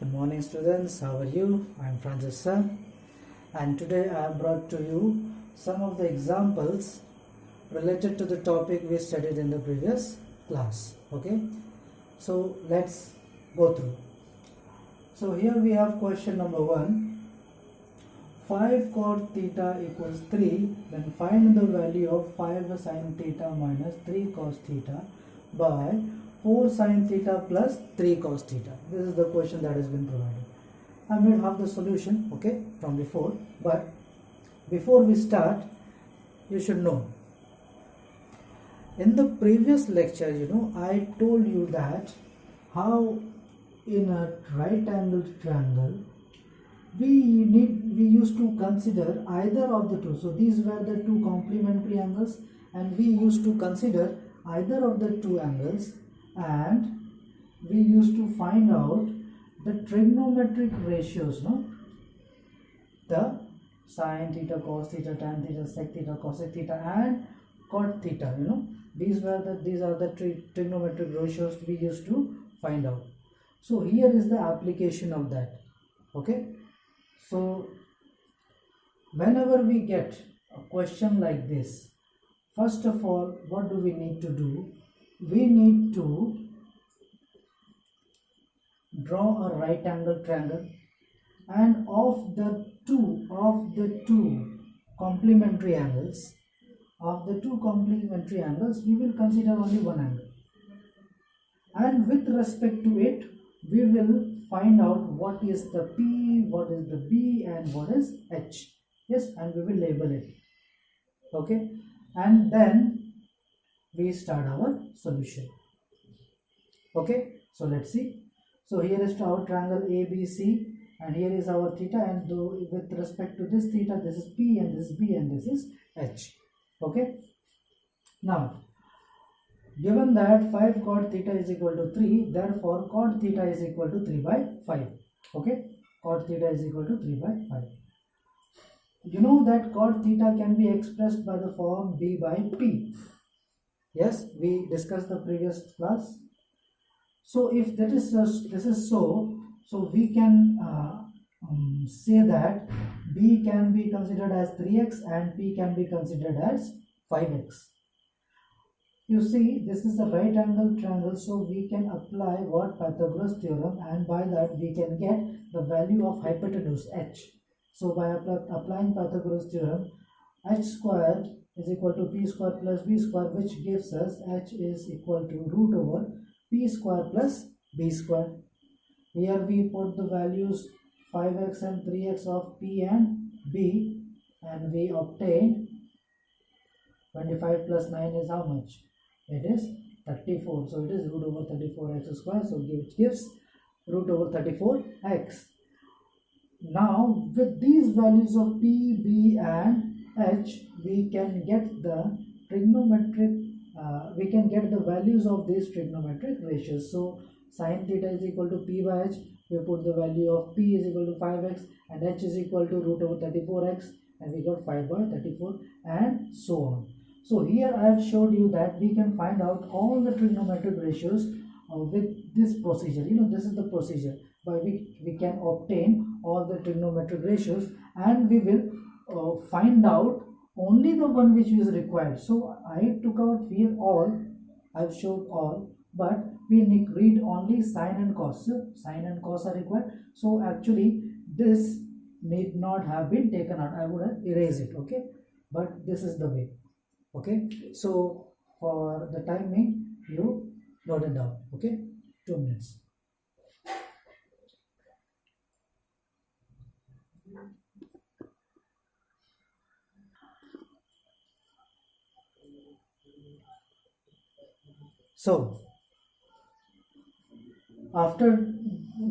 Good morning students, how are you? I am Francis sir, and today I have brought to you some of the examples related to the topic we studied in the previous class. Okay, so let's go through. So here we have question number 1. 5 cot theta equals 3, then find the value of 5 sin theta minus 3 cos theta by 4 sin theta plus 3 cos theta. This is the question that has been provided. I may have the solution, okay, from before, but before we start, you should know. In the previous lecture, I told you that how in a right angled triangle, we used to consider either of the two. So these were the two complementary angles, and we used to consider either of the two angles, and we used to find out the trigonometric ratios, the sine theta, cos theta, tan theta, sec theta, cosec theta, and cot theta. These are the trigonometric ratios we used to find out. So here is the application of that. Okay, so whenever we get a question like this, first of all, what do we need to do? We need to draw a right angle triangle, and of the two complementary angles, we will consider only one angle, and with respect to it we will find out what is the P, what is the B, and what is H. Yes, and we will label it. Okay, and then we start our solution. Okay, so let's see. So here is our triangle ABC, and here is our theta, and with respect to this theta, this is P, and this is B, and this is H. Okay, now given that 5 cot theta is equal to 3, therefore cot theta is equal to 3 by 5. Okay, cot theta is equal to 3 by 5. You know that cot theta can be expressed by the form B by P. Yes, we discussed the previous class. So if this is so we can say that B can be considered as 3x and P can be considered as 5x. You see, this is a right angle triangle, so we can apply what Pythagoras theorem, and by that we can get the value of hypotenuse h. So by applying Pythagoras theorem, h square is equal to p square plus b square, which gives us h is equal to root over p square plus b square. Here we put the values 5x and 3x of p and b, and we obtain 25 plus 9 is how much? It is 34. So it is root over 34x square. So it gives root over 34x. Now with these values of p, b, and h, we can get the trigonometric. We can get the values of these trigonometric ratios. So sine theta is equal to p by h. We put the value of p is equal to 5x, and h is equal to root over 34x, and we got 5 by 34, and so on. So here I have showed you that we can find out all the trigonometric ratios with this procedure. This is the procedure by which we can obtain all the trigonometric ratios, and we will find out only the one which is required. So I took out here all, I've showed all, but we need read only sine and cos. Sine and cos are required. So actually this need not have been taken out. I would have erased it. Okay, but this is the way. Okay, so for the timing, you note it down. Okay, 2 minutes. So after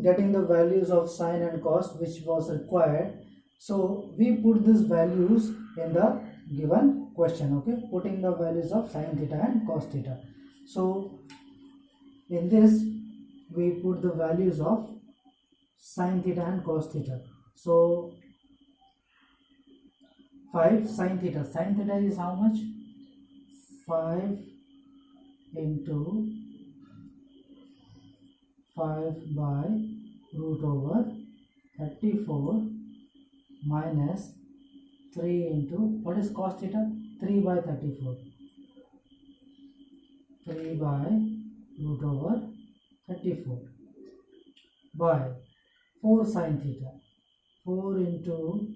getting the values of sine and cos which was required, so we put these values in the given question. Okay, putting the values of sine theta and cos theta. So in this we put the values of sine theta and cos theta. So 5 sine theta. Sine theta is how much? 5 into 5 by root over 34 minus 3 into, what is cos theta? 3 by 34. 3 by root over 34 by 4 sin theta. 4 into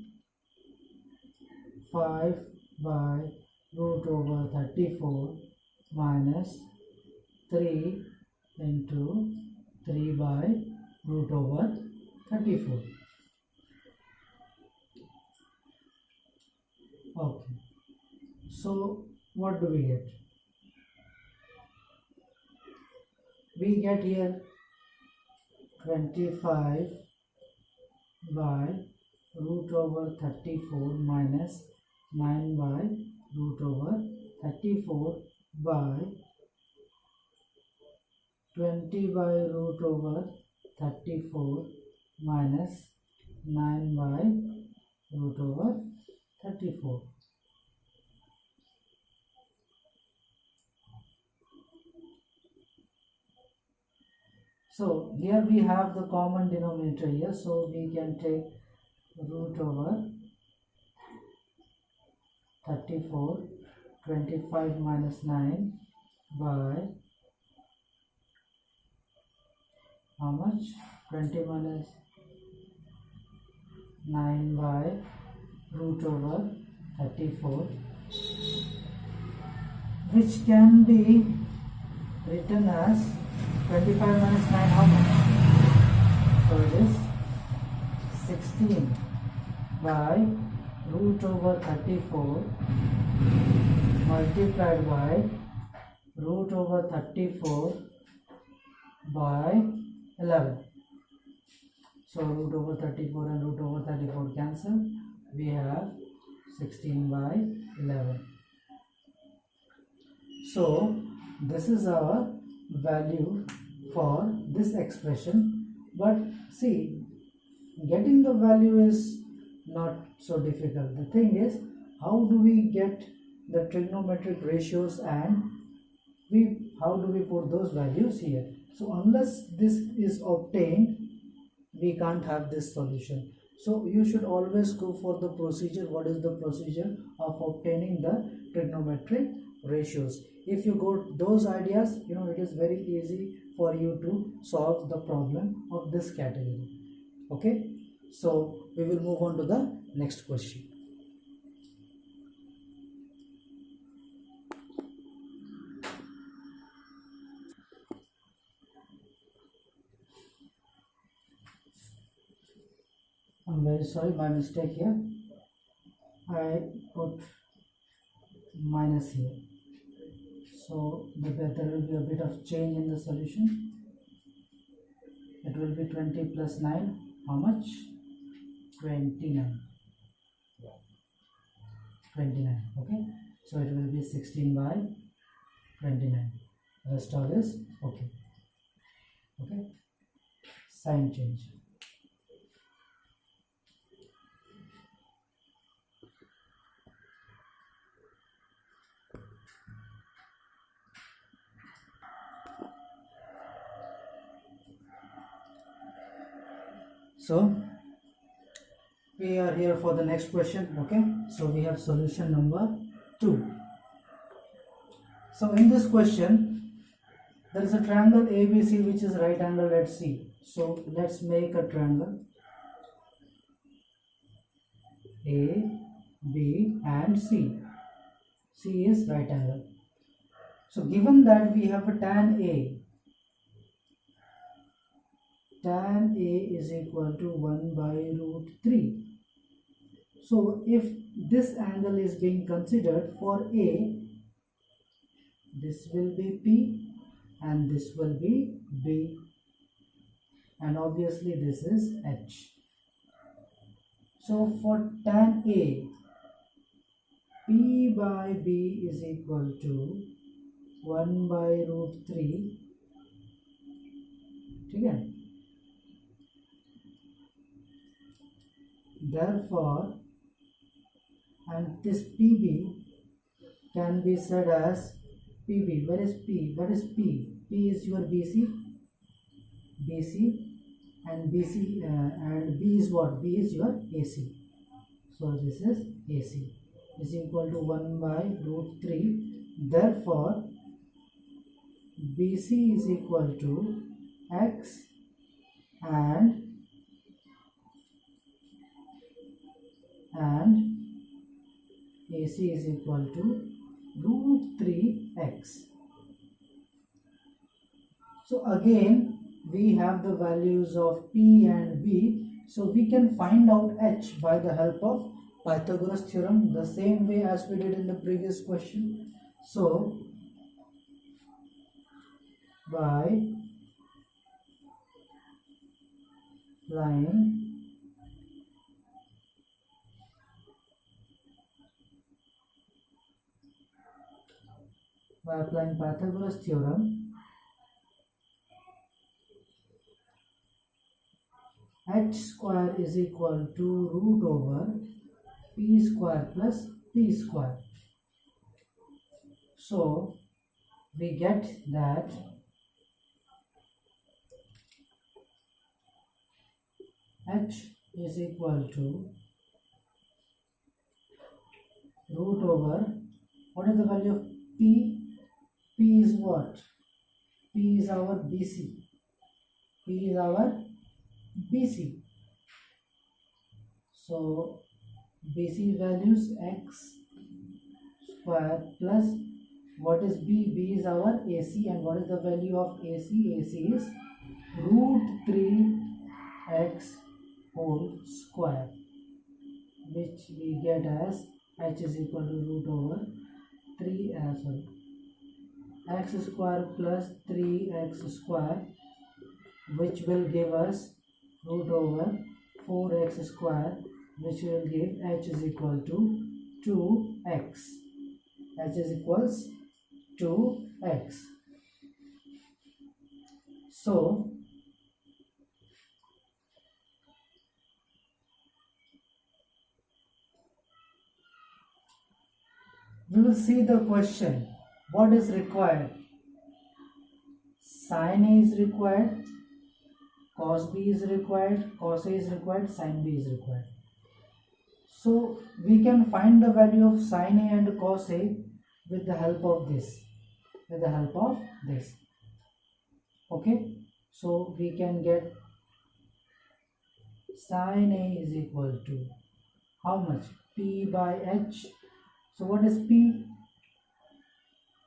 5 by root over 34 minus 3 into 3 by root over 34. Okay, so what do we get? We get here 25 by root over 34 minus 9 by root over 34 by 20 by root over 34 minus 9 by root over 34. So here we have the common denominator here, so we can take root over 34, 25 minus 9 by how much? 20 minus 9 by root over 34, which can be written as 25 minus 9 how much? So it is 16 by root over 34 multiplied by root over 34 by 11. So root over 34 and root over 34 cancel. We have 16 by 11. So this is our value for this expression, but see, getting the value is not so difficult. The thing is, how do we get the trigonometric ratios and how do we put those values here? So unless this is obtained, we can't have this solution. So you should always go for the procedure. What is the procedure of obtaining the trigonometric ratios? If you got those ideas, it is very easy for you to solve the problem of this category. Okay, so we will move on to the next question. I'm very sorry, my mistake here. I put minus here. So there will be a bit of change in the solution. It will be 20 plus 9. How much? 29. 29. Okay. So it will be 16 by 29. Rest all is okay. Okay. Sign change. So we are here for the next question. Okay, so we have solution number 2. So in this question, there is a triangle ABC which is right angled at C. So let's make a triangle A, B and C. C is right angle. So given that we have a tan A is equal to 1 by root 3. So if this angle is being considered for A, this will be P and this will be B, and obviously this is H. So for tan A, P by B is equal to 1 by root 3. Okay? Therefore, and this PB can be said as PB. Where is P? What is P? P is your BC, and BC and B is what? B is your AC. So this is AC is equal to 1 by root 3. Therefore, BC is equal to X and AC is equal to root 3x. So again we have the values of P and B, so we can find out H by the help of Pythagoras theorem, the same way as we did in the previous question. So by applying Pythagoras theorem, H square is equal to root over P square plus P square. So we get that H is equal to root over, what is the value of P? P is what? P is our BC. P is our BC. So BC values X square plus what is B? B is our AC, and what is the value of AC? AC is root 3x whole square, which we get as H is equal to root over 3 x square plus 3x square, which will give us root over 4x square, which will give H is equal to 2x. H is equals 2x. So we will see the question. What is required? Sin A is required, cos B is required, cos A is required, sin B is required. So we can find the value of sin A and cos A with the help of this. Okay, so we can get sin A is equal to how much? P by H. So what is P?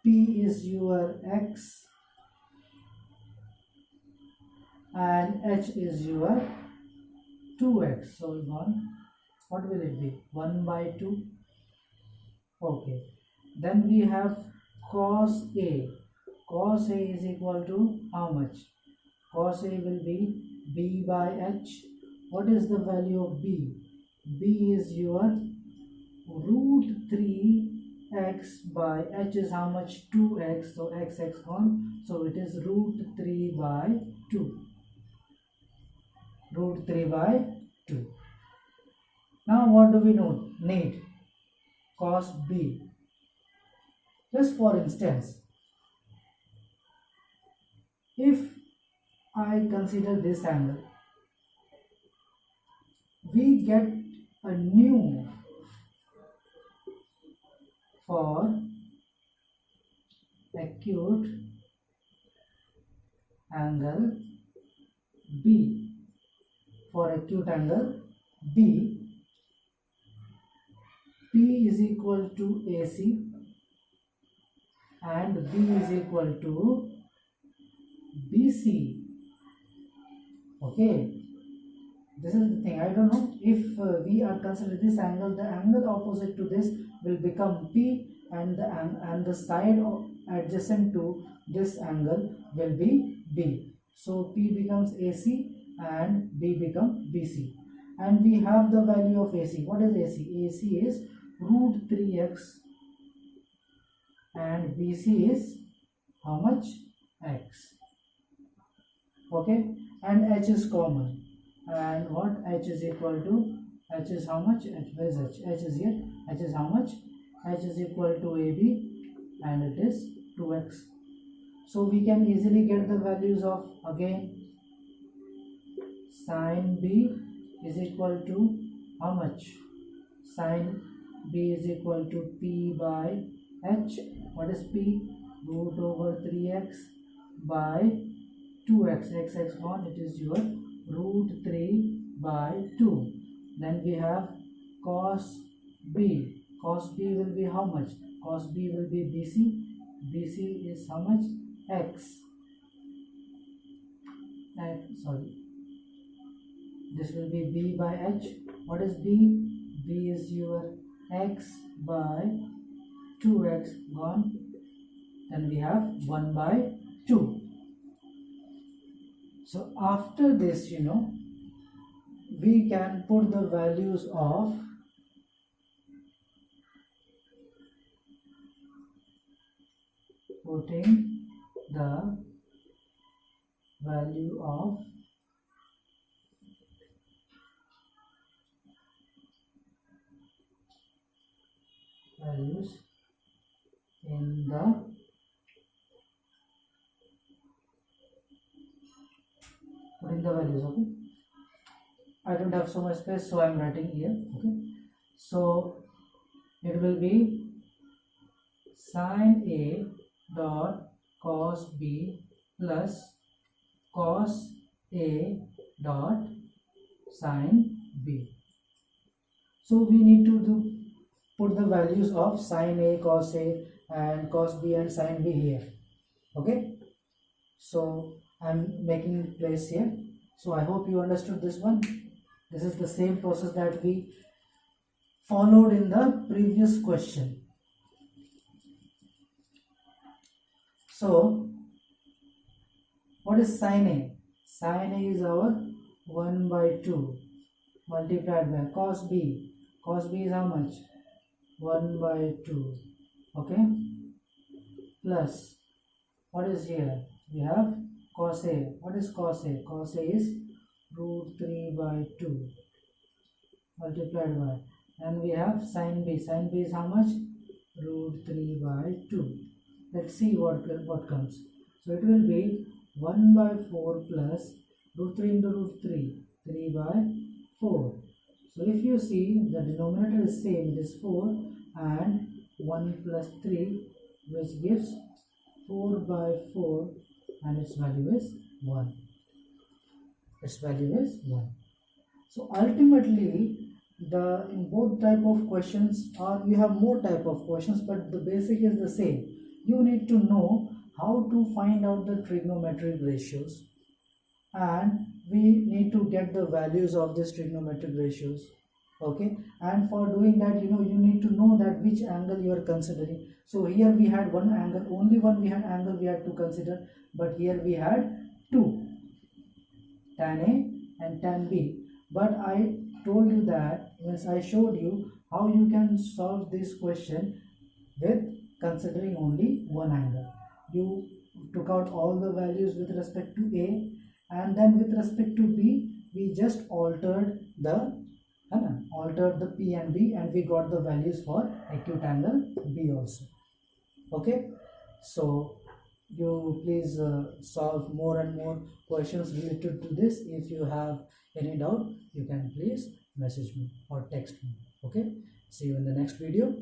P is your X and H is your 2x. So what will it be? 1 by 2. Okay. Then we have cos A. Cos A is equal to how much? Cos A will be B by H. What is the value of B? B is your root 3x by H is how much? 2x. So x gone. So it is root 3 by 2. Root 3 by 2. Now what do we need? Cos B. Just for instance, if I consider this angle, we get a new for acute angle B. For acute angle B, P is equal to AC and B is equal to BC. Okay, this is the thing. I don't know if we are considering this angle, the angle opposite to this will become P, and the side adjacent to this angle will be B. So P becomes AC and B becomes BC. And we have the value of AC. What is AC? AC is root 3x and BC is how much? X. Okay, and H is common. And what? H is equal to, H is how much? Where is H? H is here. H is how much? H is equal to AB and it is 2x. So we can easily get the values of, again, Sine B is equal to how much? Sine B is equal to P by H. What is P? Root over 3x by 2x. X gone, it is your root 3 by 2. Then we have cos B. Cos B will be how much? Cos B will be BC. BC is how much? X. Sorry. This will be B by H. What is B? B is your X by 2x gone. Then we have 1 by 2. So after this, we can put the values of values in the values. Okay, I don't have so much space, so I am writing here. Okay, so it will be sine A dot cos B plus cos A dot sine B. So we need to put the values of sine A, cos A and cos B and sine B here. Okay, so I'm making place here. So I hope you understood this one. This is the same process that we followed in the previous question. So what is sine A? Sine A is our 1 by 2 multiplied by cos B. Cos B is how much? 1 by 2. Okay, plus what is here? We have cos A. What is cos A? Cos A is root 3 by 2 multiplied by, and we have sine B. Sine B is how much? Root 3 by 2. Let's see what comes. So it will be 1 by 4 plus root 3 into root 3, 3 by 4. So if you see, the denominator is same, it is 4 and 1 plus 3, which gives 4 by 4, and its value is 1. Its value is 1. So ultimately, in both type of questions, or you have more type of questions, but the basic is the same. You need to know how to find out the trigonometric ratios, and we need to get the values of these trigonometric ratios. Okay, and for doing that, you need to know that which angle you are considering. So here we had one angle, only one angle we had to consider, but here we had two, tan A and tan B. But I told you that, means I showed you how you can solve this question with considering only one angle. You took out all the values with respect to A, and then with respect to B, we just altered the P and B, and we got the values for acute angle B also. Okay, so you please solve more and more questions related to this. If you have any doubt, you can please message me or text me. Okay, see you in the next video.